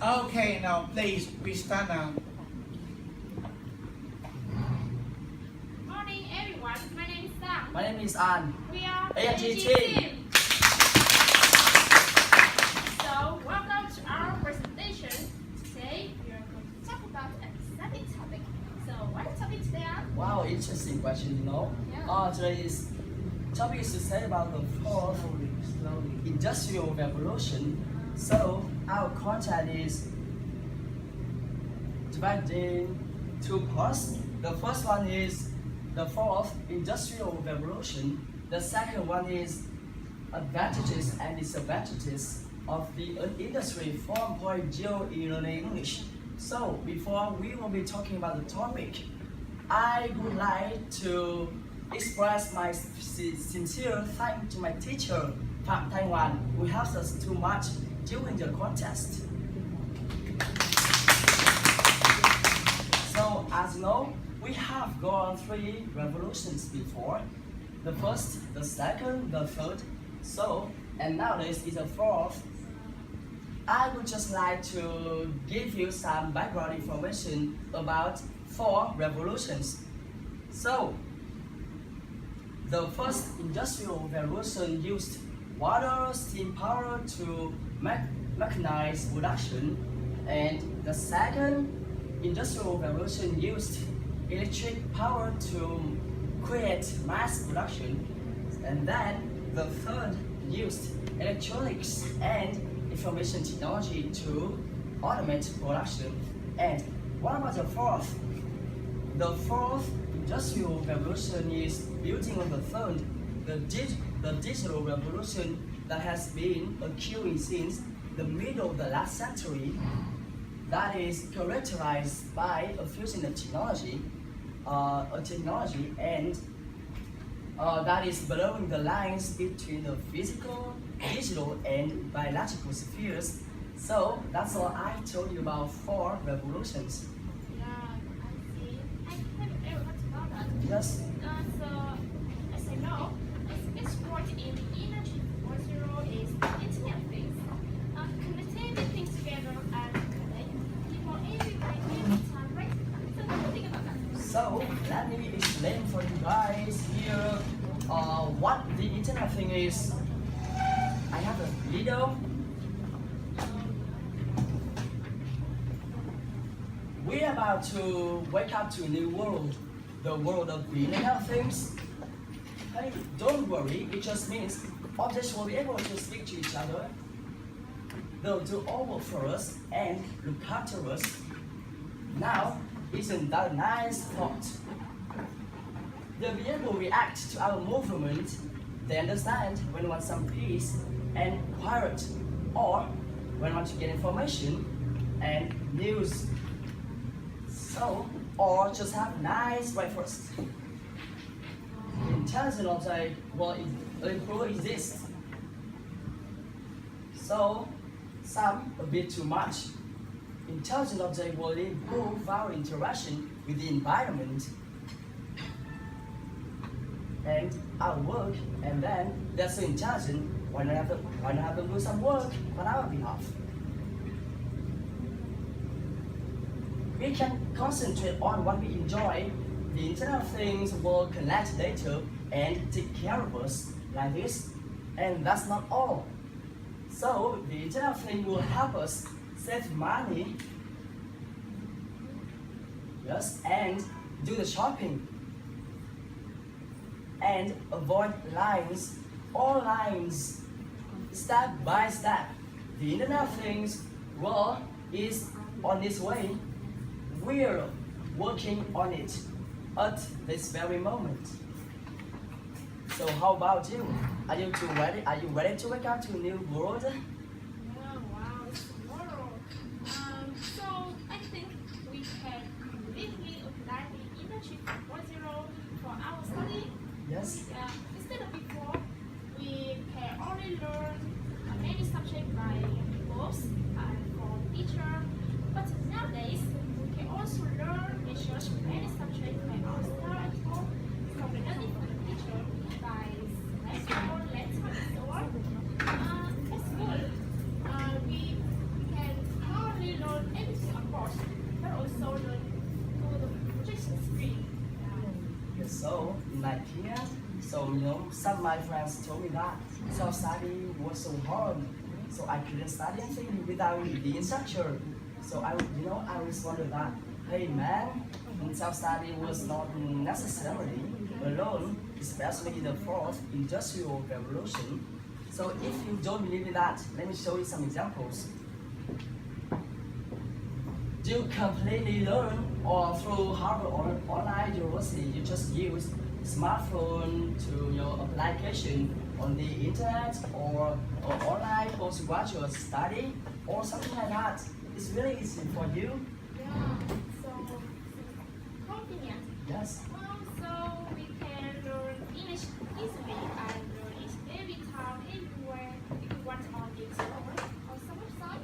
Okay, now please, we start now. Morning everyone, my name is Sam. My name is An. We are A&G A&G Team. So, welcome to our presentation. Today, we are going to talk about an exciting topic. So, what is the topic today, An? Wow, interesting question, you know. Yeah. Today's topic is to say about the fourth industrial revolution. So, our content is divided in two parts. The first one is the fourth industrial revolution. The second one is advantages and disadvantages of the industry 4.0 e-learning English. So before we will be talking about the topic, I would like to express my sincere thanks to my teacher from Taiwan who helps us too much during the contest. So as you know, we have gone 3 revolutions before. The first, the second, the third. So, and now this is the fourth. I would just like to give you some background information about 4 revolutions. So, the first industrial revolution used water, steam power to mechanize production, and the second industrial revolution used electric power to create mass production, and then the third used electronics and information technology to automate production. And what about the fourth? The fourth industrial revolution is building on the third, the digital revolution that has been occurring since the middle of the last century, that is characterized by a fusion of technology, and that is blurring the lines between the physical, digital, and biological spheres. So that's all I told you about 4 revolutions. Yeah, I see. I have ever heard about that. Yes. So, as I know, it's what in energy 4.0 is the Internet of Things. Connecting things together and connect people everywhere, anytime, right? So, what do you think about that? So let me explain for you guys here what the Internet thing is. I have a video. We're about to wake up to a new world, the world of the Internet of Things. Hey, don't worry, it just means objects will be able to speak to each other. They'll do all work for us and look after us. Now, isn't that a nice thought? They'll be able to react to our movement. They understand when we want some peace and quiet, or when we want to get information and news. So, or just have nice breakfast. Intelligent object will exist. So, some a bit too much. Intelligent object will improve our interaction with the environment and our work, and then they're so intelligent, why not have them do some work on our behalf? We can concentrate on what we enjoy. The Internet of Things will collect data and take care of us like this, and that's not all. So the Internet of Things will help us save money, yes, and do the shopping, and avoid lines, all lines, step by step. The Internet of Things is on its way. We're working on it at this very moment. So how about you? Are you ready? Are you ready to wake up to a new world? Yeah, wow, it's tomorrow. So I think we can completely apply the energy 4.0 for our study. Yes. Instead of before, we can only learn many subjects by books and from teacher. But nowadays, we can also learn research many subjects by ourselves at home, from learning from the teacher by lesson or letter and so on. That's good. course, but also learn through the projection screen. Yes, so in my opinion, some of my friends told me that self-study was so hard, so I couldn't study anything without the instructor. So I always wonder that, hey man, self-study was not necessarily alone, especially in the fourth industrial revolution. So if you don't believe in that, let me show you some examples. You completely learn or through Harvard or online university, you just use smartphone to your application on the internet or online postgraduate study or something like that. It's really easy for you. Yeah, so convenient. Yes. So we can learn English easily and learn it every time, everywhere, if you want on the internet or some website.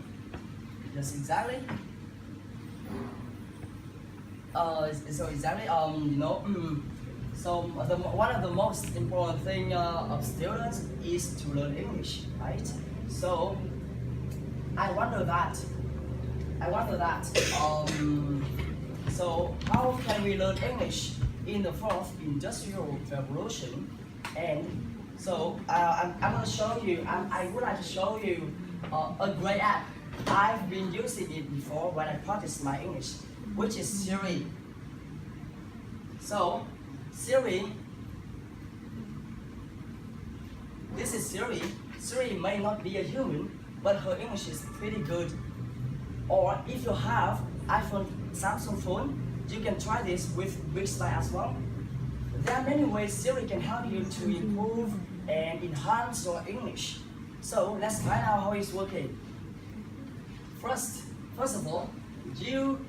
Yes, exactly. So exactly, one of the most important thing of students is to learn English, right? So I wonder that, so how can we learn English in the fourth industrial revolution? And so I'm going to show you, I would like to show you a great app. I've been using it before when I practice my English, which is Siri. So, Siri, this is Siri. Siri may not be a human, but her English is pretty good. Or if you have iPhone, Samsung phone, you can try this with Bixby as well. There are many ways Siri can help you to improve and enhance your English. So let's find out how it's working. First of all, you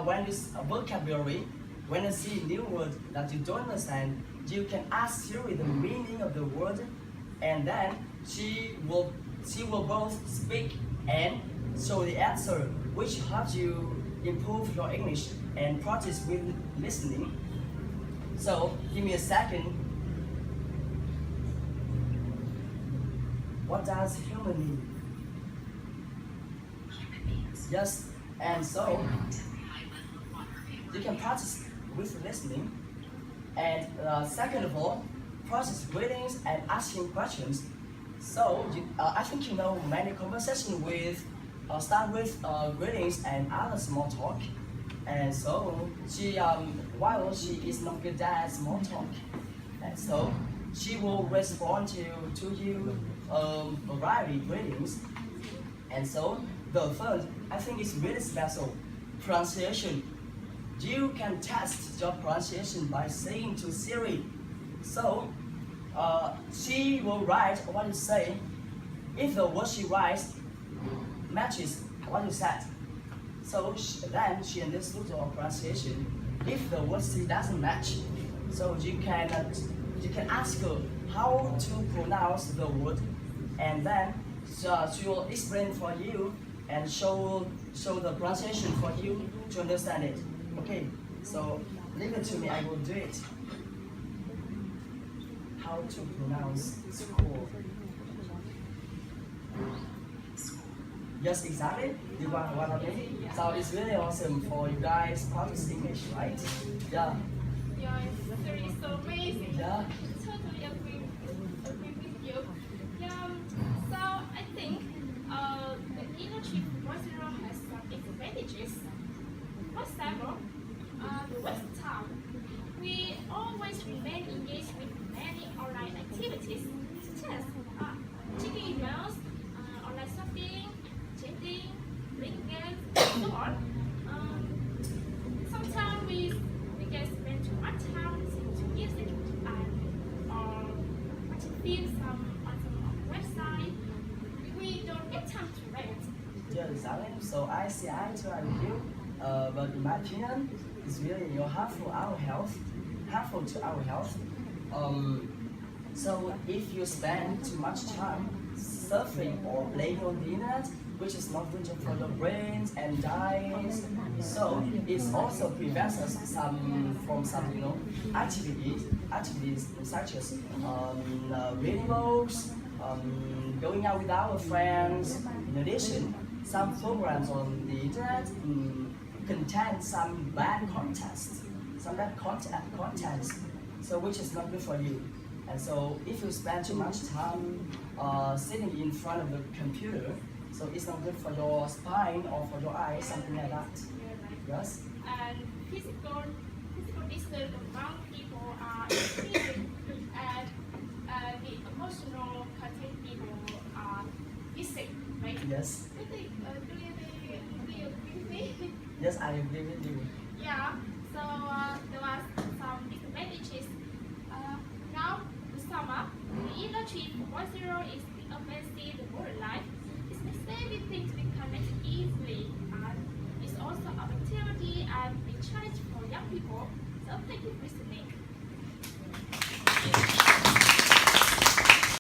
when you vocabulary, when you see a new word that you don't understand, you can ask Siri the meaning of the word, and then she will both speak and show the answer, which helps you improve your English and practice with listening. So give me a second. What does human mean? Yes, and so you can practice with listening. And second of all, practice readings and asking questions. So I think you know many conversation with start with greetings and other small talk. And so she while she is not good at small talk, and so she will respond to you variety greetings. And so the third, I think is really special, pronunciation. You can test your pronunciation by saying to Siri. So she will write what you say. If the word she writes matches what you said, so then she understood your pronunciation. If the word she doesn't match, so you can ask her how to pronounce the word, and then she will explain for you and show the pronunciation for you to understand it. Okay, so leave it to me, I will do it. How to pronounce school. Yes, exactly. You want what I mean? So it's really awesome for you guys practice English, right? Yeah. Yeah, it's so amazing. Yeah. Totally agree with you. Yeah, so I think the Energy 1.0 has some advantages. For example, the waste time. We always remain engaged with many online activities, such as checking emails, online shopping, chatting, playing games, and so on. Sometimes we can spend too much time listening to music or watching films on some website. We don't get time to read. Yeah, exactly. So I see eye to eye with you. But in my opinion, it's really harmful to our health. So if you spend too much time surfing or playing on the internet, which is not good for your brains and eyes, so it also prevents us from some activities such as reading books, going out with our friends. In addition, some programs on the internet contain some bad contents, so which is not good for you. And so if you spend too much time sitting in front of the computer, so it's not good for your spine or for your eyes, something like that. Yes? And physical distance among people are increasing, and the emotional content people are missing, right? Yes. I think, do you agree with me? Yes, I agree with you. Yeah, so there was some disadvantages. Now, the summer, the inner trip 1.0 is the amazing the modern life. It's makes everything to be connected easily, and it's also opportunity and a challenge for young people. So thank you for listening.